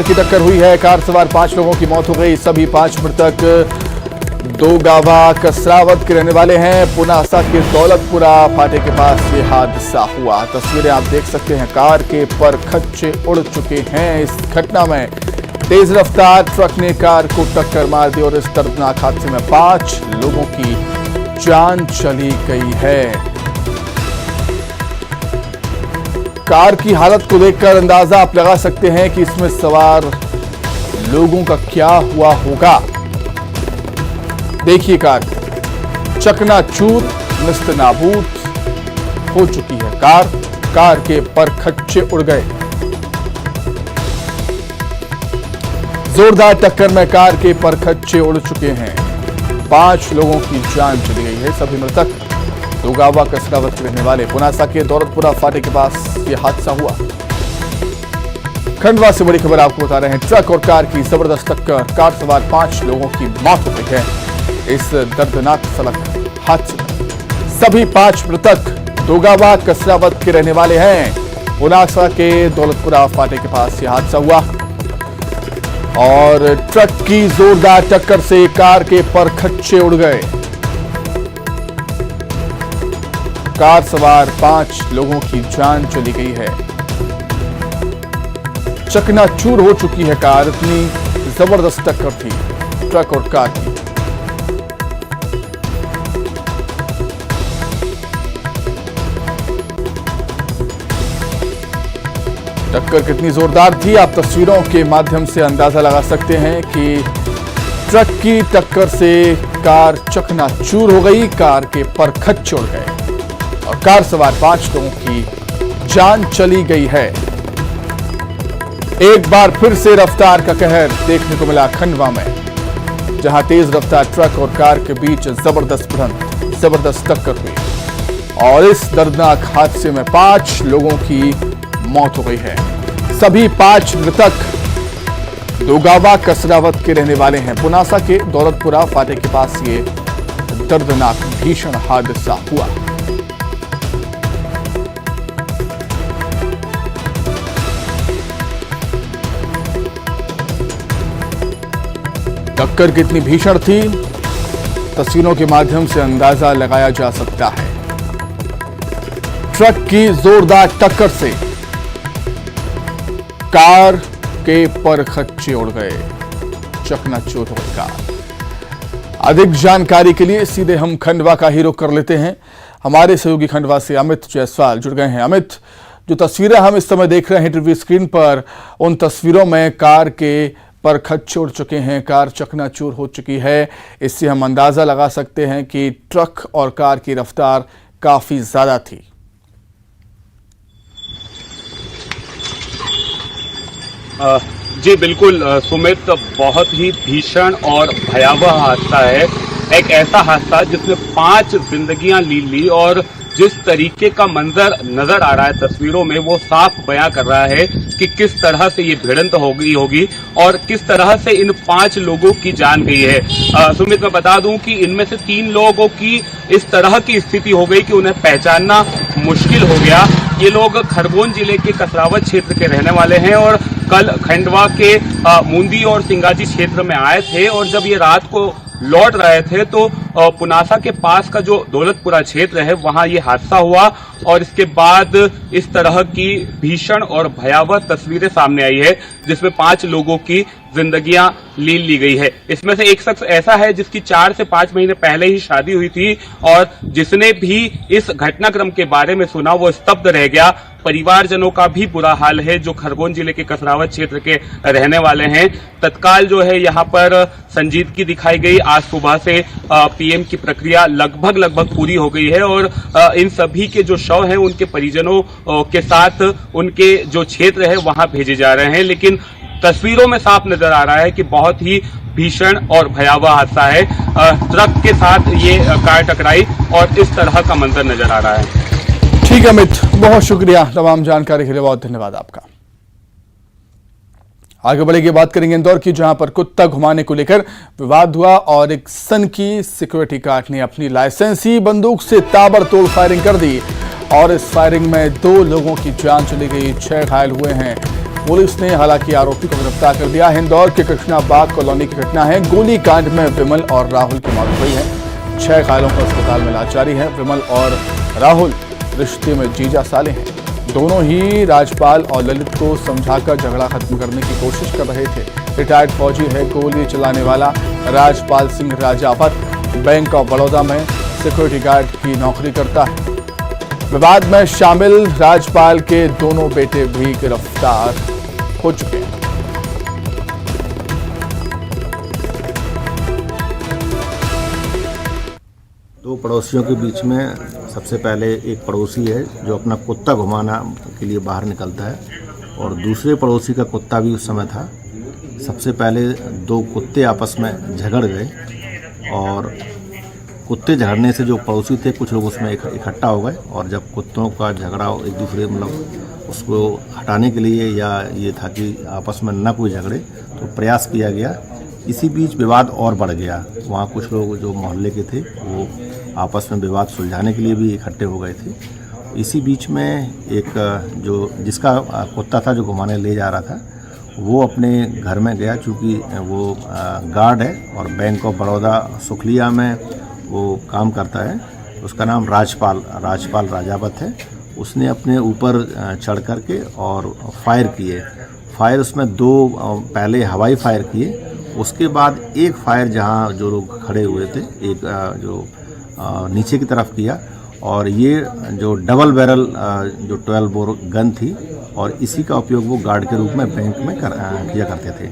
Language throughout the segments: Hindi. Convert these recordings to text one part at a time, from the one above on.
की टक्कर हुई है। कार सवार 5 लोगों की मौत हो गई। सभी 5 मृतक दोगावा कसरावत के रहने वाले हैं। पुनासा के दौलतपुरा फाटे के पास ये हादसा हुआ। तस्वीरें आप देख सकते हैं, कार के परखच्चे उड़ चुके हैं। इस घटना में तेज रफ्तार ट्रक ने कार को टक्कर मार दी और इस दर्दनाक हादसे में 5 लोगों की जान चली गई है। कार की हालत को देखकर अंदाजा आप लगा सकते हैं कि इसमें सवार लोगों का क्या हुआ होगा। देखिए, कार चकनाचूर निस्तनाबूद हो चुकी है। कार के परखच्चे उड़ गए। जोरदार टक्कर में कार के परखच्चे उड़ चुके हैं। 5 लोगों की जान चली गई है। सभी मृतक दोगावा कसरावत के रहने वाले। पुनासा के दौलतपुरा फाटे के पास यह हादसा हुआ। खंडवा से बड़ी खबर आपको बता रहे हैं। ट्रक और कार की जबरदस्त टक्कर, कार सवार 5 लोगों की मौत हो गई है इस दर्दनाक सड़क हादसे में। सभी 5 मृतक दोगावा कसरावत के रहने वाले हैं। पुनासा के दौलतपुरा फाटे के पास यह हादसा हुआ और ट्रक की जोरदार टक्कर से कार के परखच्चे उड़ गए। कार सवार 5 लोगों की जान चली गई है। चकनाचूर हो चुकी है कार। इतनी जबरदस्त टक्कर थी ट्रक और कार की। टक्कर कितनी जोरदार थी, आप तस्वीरों के माध्यम से अंदाजा लगा सकते हैं कि ट्रक की टक्कर से कार चकनाचूर हो गई। कार के परखच्चे उड़ गए और कार सवार 5 लोगों की जान चली गई है। एक बार फिर से रफ्तार का कहर देखने को मिला खंडवा में, जहां तेज रफ्तार ट्रक और कार के बीच जबरदस्त टक्कर हुई और इस दर्दनाक हादसे में 5 लोगों की मौत हो गई है। सभी 5 मृतक दोगावा कसरावत के रहने वाले हैं। पुनासा के दौलतपुरा फाटे के पास ये दर्दनाक भीषण हादसा हुआ। टक्कर कितनी भीषण थी, तस्वीरों के माध्यम से अंदाजा लगाया जा सकता है। ट्रक की जोरदार टक्कर से कार के परखच्चे उड़ गए, चकनाचूर हो गई कार। अधिक जानकारी के लिए सीधे हम खंडवा का ही रुख कर लेते हैं। हमारे सहयोगी खंडवा से अमित जायसवाल जुड़ गए हैं। अमित, जो तस्वीरें हम इस समय देख रहे हैं टीवी स्क्रीन पर, उन तस्वीरों में कार के परखच्चे उड़ चुके हैं, कार चकनाचूर हो चुकी है। इससे हम अंदाजा लगा सकते हैं कि ट्रक और कार की रफ्तार काफी ज्यादा थी। जी बिल्कुल सुमित, बहुत ही भीषण और भयावह हादसा है। एक ऐसा हादसा जिसमें 5 जिंदगियां ली और जिस तरीके का मंजर नजर आ रहा है तस्वीरों में, वो साफ बयां कर रहा है कि किस तरह से ये भिड़ंत हो गई होगी और किस तरह से इन 5 लोगों की जान गई है। सुमित, मैं बता दूं कि इनमें से 3 लोगों की इस तरह की स्थिति हो गई कि उन्हें पहचानना मुश्किल हो गया। ये लोग खरगोन जिले के कसरावत क्षेत्र के रहने वाले हैं और कल खंडवा के मुंदी और सिंगाजी क्षेत्र में आए थे और जब ये रात को लौट रहे थे तो पुनासा के पास का जो दौलतपुरा क्षेत्र है वहां ये हादसा हुआ और इसके बाद इस तरह की भीषण और भयावह तस्वीरें सामने आई है जिसमें 5 लोगों की जिंदगियां ली गई है। इसमें से एक शख्स ऐसा है जिसकी 4 से 5 महीने पहले ही शादी हुई थी और जिसने भी इस घटनाक्रम के बारे में सुना वो स्तब्ध रह गया। परिवारजनों का भी बुरा हाल है जो खरगोन जिले के कसरावत क्षेत्र के रहने वाले हैं। तत्काल जो है यहाँ पर संजीदगी दिखाई गई। आज सुबह से पीएम की प्रक्रिया लगभग पूरी हो गई है और इन सभी के जो शव हैं उनके परिजनों के साथ उनके जो क्षेत्र है वहां भेजे जा रहे हैं। लेकिन तस्वीरों में साफ नजर आ रहा है कि बहुत ही भीषण और भयावह हादसा है। ट्रक के साथ ये कार टकराई और इस तरह का मंजर नजर आ रहा है। ठीक है अमित, बहुत शुक्रिया तमाम जानकारी के लिए, बहुत धन्यवाद आपका। आगे बढ़ेगी, बात करेंगे इंदौर की, जहां पर कुत्ता घुमाने को लेकर विवाद हुआ और एक सन की सिक्योरिटी गार्ड ने अपनी लाइसेंसी बंदूक से ताबड़तोड़ फायरिंग कर दी और इस फायरिंग में 2 लोगों की जान चली गई, 6 घायल हुए हैं। पुलिस ने हालांकि आरोपी को गिरफ्तार कर दिया। इंदौर के कृष्णाबाग कॉलोनी की घटना है। गोलीकांड में विमल और राहुल की मौत हुई है। 6 घायलों को अस्पताल में इलाज जारी है। विमल और राहुल रिश्ते में जीजा साले हैं। दोनों ही राजपाल और ललित को समझाकर झगड़ा खत्म करने की कोशिश कर रहे थे। रिटायर्ड फौजी है गोली चलाने वाला राजपाल सिंह राजावत। बैंक ऑफ बड़ौदा में सिक्योरिटी गार्ड की नौकरी करता है। विवाद में शामिल राजपाल के दोनों बेटे भी गिरफ्तार हो चुके हैं। दो पड़ोसियों के बीच में सबसे पहले एक पड़ोसी है जो अपना कुत्ता घुमाना के लिए बाहर निकलता है और दूसरे पड़ोसी का कुत्ता भी उस समय था। सबसे पहले दो कुत्ते आपस में झगड़ गए और कुत्ते झगड़ने से जो पड़ोसी थे कुछ लोग उसमें इकट्ठा हो गए और जब कुत्तों का झगड़ा एक दूसरे मतलब उसको हटाने के लिए या ये था कि आपस में न कोई झगड़े तो प्रयास किया गया। इसी बीच विवाद और बढ़ गया। वहाँ कुछ लोग जो मोहल्ले के थे वो आपस में विवाद सुलझाने के लिए भी इकट्ठे हो गए थे। इसी बीच में एक जो जिसका कुत्ता था जो घुमाने ले जा रहा था वो अपने घर में गया। चूँकि वो गार्ड है और बैंक ऑफ बड़ौदा सुखलिया में वो काम करता है। उसका नाम राजपाल राजावत है। उसने अपने ऊपर चढ़ कर के और फायर किए। फायर उसमें 2 पहले हवाई फायर किए। उसके बाद एक फायर जहां जो लोग खड़े हुए थे एक जो नीचे की तरफ किया और ये जो डबल बैरल जो 12 बोर गन थी और इसी का उपयोग वो गार्ड के रूप में बैंक में किया करते थे।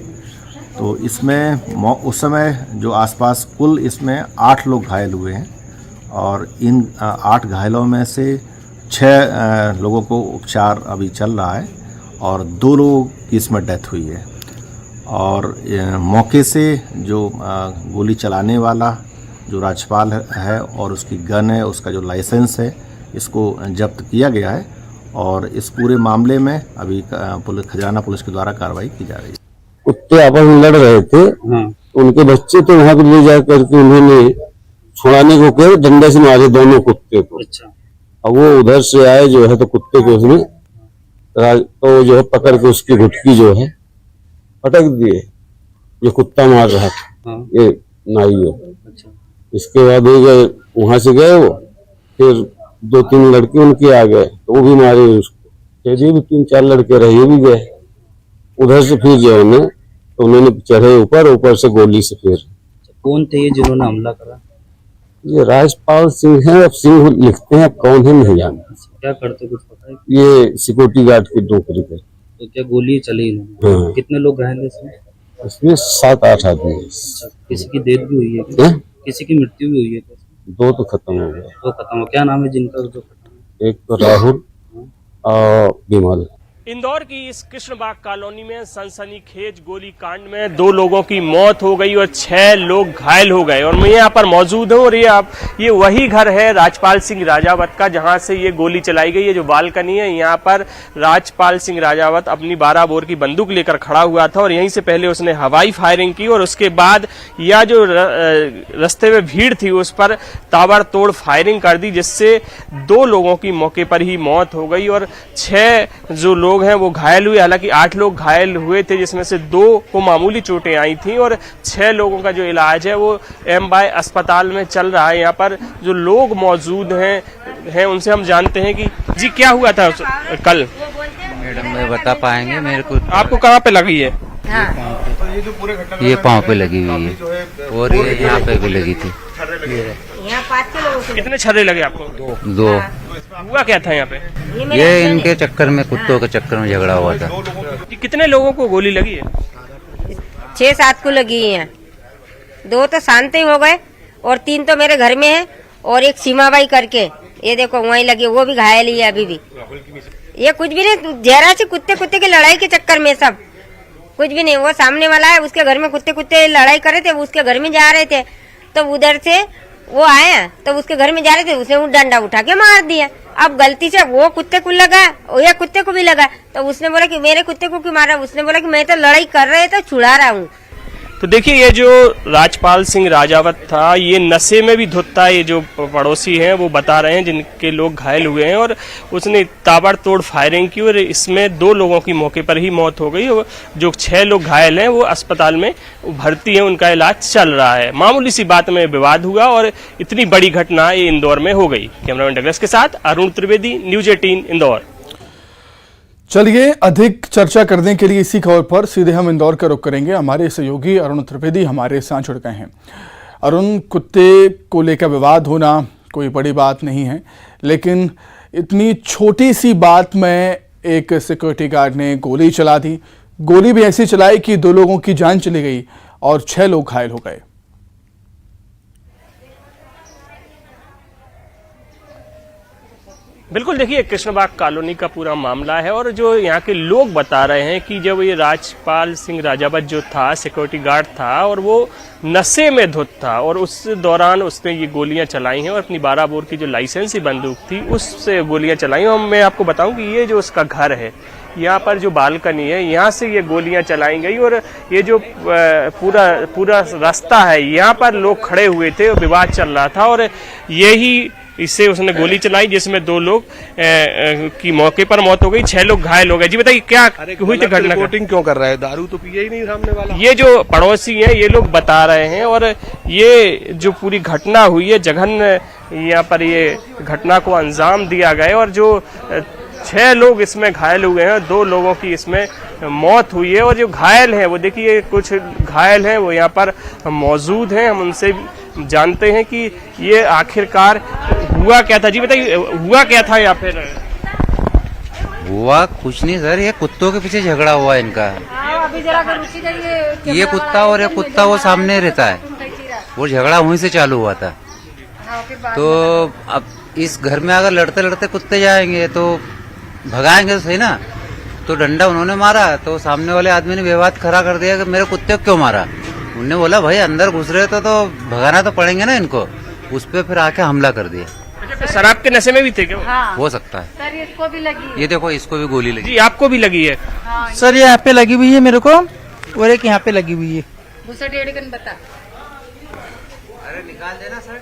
तो इसमें उस समय जो आसपास कुल इसमें 8 लोग घायल हुए हैं और इन 8 घायलों में से 6 लोगों को उपचार अभी चल रहा है और 2 लोगों की इसमें डेथ हुई है। और मौके से जो गोली चलाने वाला जो राजपाल है और उसकी गन है उसका जो लाइसेंस है इसको जब्त किया गया है और इस पूरे मामले में अभी खजाना पुलिस के द्वारा कार्रवाई की जा रही है। कुत्ते आपस में लड़ रहे थे। उनके बच्चे तो वहां पर ले जा करके उन्होंने छुड़ाने को किया, डंडे से मारे दोनों कुत्ते को। अच्छा। अब वो उधर से आए जो है तो कुत्ते को उसने तो जो है पकड़ के उसकी घुटकी जो है पटक दिए। ये कुत्ता मार रहा था। ये नाई है। अच्छा। इसके बाद वहां से गए वो, फिर 2-3 लड़के उनके आ गए तो वो भी मारे उसको। फिर ये भी 3-4 लड़के रहे भी गए उधर से। फिर जो है तो उन्होंने चढ़े ऊपर से गोली से। फिर कौन थे ये जिन्होंने हमला करा? ये राजपाल सिंह है। अब सिंह लिखते हैं, कौन है नहीं जानते। क्या करते कुछ पता है? ये सिक्योरिटी गार्ड की नौकरी करते। तो क्या गोली चली इन्होंने? हाँ। कितने लोग घायल हैं इसमें 7-8 आदमी है। किसी की डेथ भी हुई है? किसी की मृत्यु भी हुई है? 2 तो खत्म हो गए। 2 खत्म हो। क्या नाम है जिनका जो खत्म? एक तो राहुल और विमल। इंदौर की इस कृष्णबाग कॉलोनी में सनसनीखेज गोलीकांड में 2 लोगों की मौत हो गई और 6 लोग घायल हो गए। और मैं यहाँ पर मौजूद हूँ और ये वही घर है राजपाल सिंह राजावत का जहाँ से ये गोली चलाई गई है। जो बालकनी है यहाँ पर राजपाल सिंह राजावत अपनी 12 बोर की बंदूक लेकर खड़ा हुआ था और यहीं से पहले उसने हवाई फायरिंग की और उसके बाद यह जो रास्ते में भीड़ थी उस पर ताबड़तोड़ फायरिंग कर दी, जिससे 2 लोगों की मौके पर ही मौत हो गई और 6 जो लोग हैं वो घायल हुए। हालांकि 8 लोग घायल हुए थे जिसमें से 2 को मामूली चोटें आई थी और 6 लोगों का जो इलाज है वो एमबाई अस्पताल में चल रहा है। यहाँ पर जो लोग मौजूद हैं उनसे हम जानते हैं कि जी क्या हुआ था कल। मैडम मैं बता पाएंगे मेरे को? आपको कहाँ पे लगी है? ये पाँव पे लगी हुई है और ये यहाँ पे भी लगी थी। यहाँ 5 लोगों कितने छर्रे लगे आपको? 2। हुआ क्या था यहाँ पे? ये इनके चक्कर में, कुत्तों के चक्कर में झगड़ा हुआ था। कितने लोगों को गोली लगी है? 6-7 को लगी है। 2 तो शांत ही हो गए और 3 तो मेरे घर में है और एक सीमाबाई करके ये देखो वहीं लगी, वो भी घायल ही है अभी भी। ये कुछ भी नहीं, जहरा से कुत्ते की लड़ाई के चक्कर में सब कुछ भी नहीं। वो सामने वाला है उसके घर में कुत्ते लड़ाई कर रहे थे, वो उसके घर में जा रहे थे तो उधर से वो आए तो उसके घर में जा रहे थे, उसने वो डंडा उठा के मार दिया। अब गलती से वो कुत्ते को लगा और ये कुत्ते को भी लगा तो उसने बोला कि मेरे कुत्ते को क्यों मारा? उसने बोला कि मैं तो लड़ाई कर रहे तो छुड़ा रहा हूँ। तो देखिए ये जो राजपाल सिंह राजावत था ये नशे में भी धुत था। ये जो पड़ोसी हैं वो बता रहे हैं जिनके लोग घायल हुए हैं और उसने ताबड़तोड़ फायरिंग की और इसमें 2 लोगों की मौके पर ही मौत हो गई और जो 6 लोग घायल हैं वो अस्पताल में भर्ती हैं, उनका इलाज चल रहा है। मामूली सी बात में विवाद हुआ और इतनी बड़ी घटना ये इंदौर में हो गई। कैमरामैन डगलस के साथ अरुण त्रिवेदी, न्यूज 18 इंदौर। चलिए अधिक चर्चा करने के लिए इसी खबर पर सीधे हम इंदौर का रुख करेंगे। हमारे सहयोगी अरुण त्रिवेदी हमारे साथ जुड़ गए हैं। अरुण, कुत्ते को लेकर विवाद होना कोई बड़ी बात नहीं है, लेकिन इतनी छोटी सी बात में एक सिक्योरिटी गार्ड ने गोली चला दी। गोली भी ऐसी चलाई कि 2 लोगों की जान चली गई और 6 लोग घायल हो गए। बिल्कुल, देखिए कृष्णबाग कॉलोनी का पूरा मामला है और जो यहाँ के लोग बता रहे हैं कि जब ये राजपाल सिंह राजावत जो था सिक्योरिटी गार्ड था और वो नशे में धुत था और उस दौरान उसने ये गोलियां चलाई हैं और अपनी 12 बोर की जो लाइसेंसी बंदूक थी उससे गोलियां चलाई। और मैं आपको बताऊं कि ये जो उसका घर है यहाँ पर जो बालकनी है यहाँ से ये गोलियां चलाई गई और ये जो पूरा रास्ता है यहाँ पर लोग खड़े हुए थे और विवाद चल रहा था और यही इससे उसने गोली चलाई जिसमें 2 लोग की मौके पर मौत हो गई, 6 लोग घायल हो गए। जी बताइए क्या हुई थी घटना? रिपोर्टिंग क्यों कर रहा है? दारू तो पिया ही नहीं सामने वाला। ये जो पड़ोसी हैं ये लोग बता रहे हैं और ये जो पूरी घटना हुई है जघन्य यहाँ पर ये घटना को अंजाम दिया गया और जो 6 लोग इसमें घायल हुए हैं, 2 लोगों की इसमें मौत हुई है और जो घायल हैं वो देखिए कुछ घायल हैं वो यहाँ पर मौजूद हैं। हम उनसे जानते हैं कि ये आखिरकार हुआ क्या था। जी बताइए हुआ क्या था या फिर? हुआ कुछ नहीं सर, ये कुत्तों के पीछे झगड़ा हुआ इनका। ये कुत्ता और ये कुत्ता वो सामने रहता है, वो झगड़ा वहीं से चालू हुआ था। तो अब इस घर में अगर लड़ते लड़ते कुत्ते जाएंगे तो भगाएंगे तो सही ना। तो डंडा उन्होंने मारा तो सामने वाले आदमी ने विवाद खड़ा कर दिया कि मेरे कुत्ते को क्यों मारा। उन्होंने बोला भाई अंदर घुस रहे तो भगाना तो पड़ेंगे ना इनको। उस पे फिर आके हमला कर दिया। अच्छा, शराब के नशे में भी थे क्या? हाँ। हो सकता है सर, इसको भी लगी। ये देखो इसको भी गोली लगी। जी आपको भी लगी है? हाँ, सर ये यहाँ पे लगी हुई है मेरे को और एक यहाँ पे लगी हुई है। दूसरा 1.5 गन बता। अरे निकाल देना सर।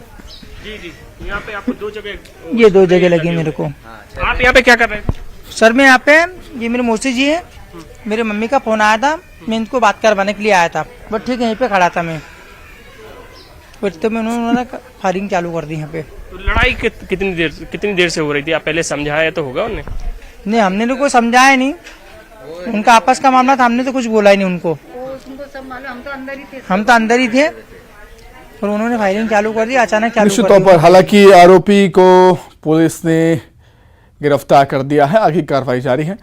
जी यहाँ पे आपको 2 जगह, ये 2 जगह लगी मेरे को। आप यहाँ पे क्या कर रहे थे? सर मैं यहाँ पे, ये मेरे मौसी जी है, मेरे मम्मी का फोन आया था, मैं इनको बात करवाने के लिए आया था। बट ठीक है यहीं पे खड़ा था मैं, तो मैं उन्होंने फायरिंग चालू कर दी यहाँ पे। तो लड़ाई कितनी देर से हो रही थी? आप पहले समझाया तो होगा उन्हें? नहीं हमने तो कोई समझाया नहीं, उनका आपस का मामला था, हमने तो कुछ बोला ही नहीं उनको। सब मालूम, हम तो अंदर ही थे और उन्होंने फायरिंग चालू कर दी अचानक चालू। निश्चित तौर पर हालांकि आरोपी को पुलिस ने गिरफ्तार कर दिया है, आगे कार्रवाई जारी है।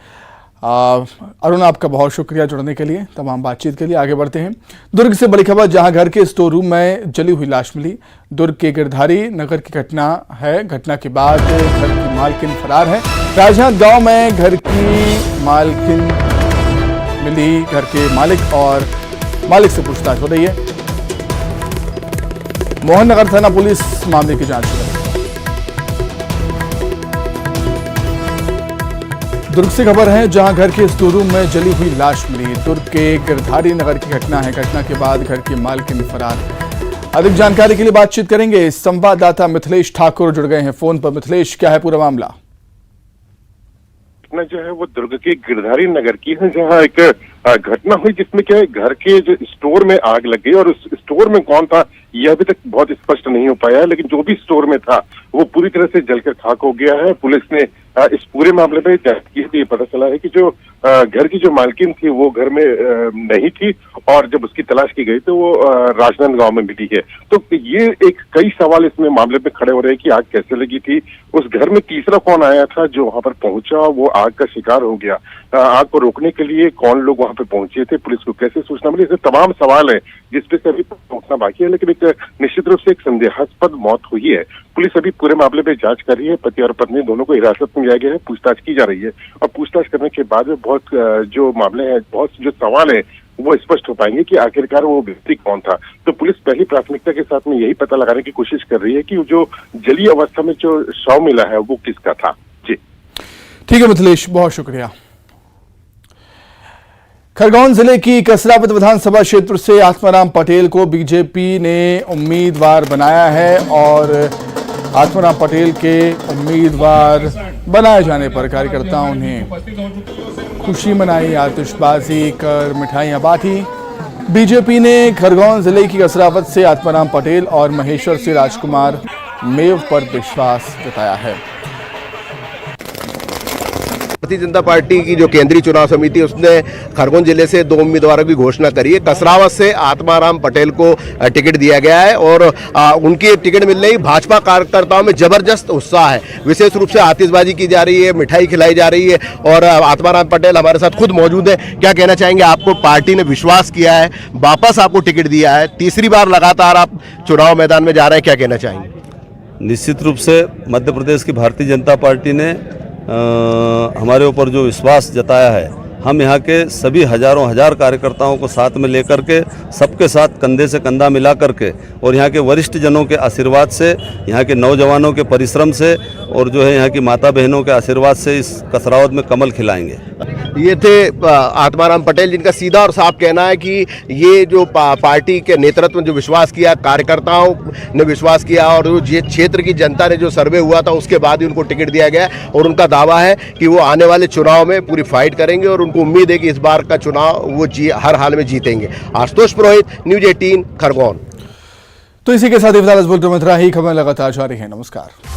अरुण आपका बहुत शुक्रिया जुड़ने के लिए, तमाम बातचीत के लिए। आगे बढ़ते हैं दुर्ग से बड़ी खबर, जहां घर के स्टोर रूम में जली हुई लाश मिली। दुर्ग के गिरधारी नगर की घटना है। घटना के बाद घर की मालकिन फरार है। राजनाथ गांव में घर की मालकिन मिली, घर के मालिक और मालिक से पूछताछ हो रही है। मोहन नगर थाना पुलिस मामले की जांच कर रही है। दुर्ग से खबर है, जहां घर के स्टोर रूम में जली हुई लाश मिली। दुर्ग के गिरधारी नगर की घटना है। घटना के बाद घर की मालकिन फरार। अधिक जानकारी के लिए बातचीत करेंगे, संवाददाता मिथिलेश ठाकुर जुड़ गए हैं फोन पर। मिथिलेश, क्या है पूरा मामला? घटना जो है वो दुर्ग के गिरधारी नगर की है, जहां एक घटना हुई जिसमें क्या है घर के जो स्टोर में आग लग गई और उस स्टोर में कौन था यह अभी तक बहुत स्पष्ट नहीं हो पाया है, लेकिन जो भी स्टोर में था वो पूरी तरह से जलकर खाक हो गया है। पुलिस ने इस पूरे मामले में जांच की तो ये पता चला है कि जो घर की जो मालकिन थी वो घर में नहीं थी और जब उसकी तलाश की गई तो वो राजनांद गांव में मिली है। तो ये एक कई सवाल इसमें मामले में खड़े हो रहे हैं कि आग कैसे लगी थी, उस घर में तीसरा कौन आया था जो वहां पर पहुंचा, वो आग का शिकार हो गया, आग को रोकने के लिए कौन लोग वहां पे पहुंचे थे, पुलिस को कैसे सूचना मिली, ऐसे तमाम सवाल है जिसपे से अभी पहुंचना बाकी है। लेकिन एक निश्चित रूप से एक संदेहास्पद मौत हुई है। पुलिस अभी पूरे मामले में जांच कर रही है। पति और पत्नी दोनों को हिरासत में लिया गया है, पूछताछ की जा रही है और पूछताछ करने के बाद में बहुत जो मामले हैं, बहुत जो सवाल है वो स्पष्ट हो पाएंगे कि आखिरकार वो व्यक्ति कौन था। तो पुलिस पहली प्राथमिकता के साथ में यही पता लगाने की कोशिश कर रही है कि जो जली अवस्था में जो शव मिला है वो किसका था। जी ठीक है मिथिलेश, बहुत शुक्रिया। खरगोन जिले की कसरावत विधानसभा क्षेत्र से आत्माराम पटेल को बीजेपी ने उम्मीदवार बनाया है और आत्माराम पटेल के उम्मीदवार बनाए जाने पर कार्यकर्ताओं ने खुशी मनाई, आतिशबाजी कर मिठाइयां बांटी। बीजेपी ने खरगोन जिले की कसरावत से आत्माराम पटेल और महेश्वर से राजकुमार मेव पर विश्वास जताया है। भारतीय जनता पार्टी की जो केंद्रीय चुनाव समिति उसने खरगोन जिले से 2 उम्मीदवारों की घोषणा करी है। कसरावत से आत्माराम पटेल को टिकट दिया गया है और उनकी टिकट मिलने ही भाजपा कार्यकर्ताओं में जबरदस्त उत्साह है। विशेष रूप से आतिशबाजी की जा रही है, मिठाई खिलाई जा रही है और आत्माराम पटेल हमारे साथ खुद मौजूद है। क्या कहना चाहेंगे? आपको पार्टी ने विश्वास किया है, वापस आपको टिकट दिया है, तीसरी बार लगातार आप चुनाव मैदान में जा रहे हैं, क्या कहना चाहेंगे? निश्चित रूप से मध्य प्रदेश की भारतीय जनता पार्टी ने हमारे ऊपर जो विश्वास जताया है, हम यहाँ के सभी हजारों हजार कार्यकर्ताओं को साथ में लेकर के सबके साथ कंधे से कंधा मिला करके और यहाँ के वरिष्ठ जनों के आशीर्वाद से, यहाँ के नौजवानों के परिश्रम से और जो है यहाँ की माता बहनों के आशीर्वाद से इस कसरावत में कमल खिलाएंगे। ये थे आत्माराम पटेल, जिनका सीधा और साफ कहना है कि ये जो पार्टी के नेतृत्व में जो विश्वास किया, कार्यकर्ताओं ने विश्वास किया और जो क्षेत्र की जनता ने जो सर्वे हुआ था उसके बाद ही उनको टिकट दिया गया और उनका दावा है कि वो आने वाले चुनाव में पूरी फाइट करेंगे और उनको उम्मीद है कि इस बार का चुनाव वो हर हाल में जीतेंगे। आशुतोष पुरोहित, न्यूज 18 खरगोन। तो इसी के साथ बुलेटिन में इतना ही। खबर लगातार जारी है। नमस्कार।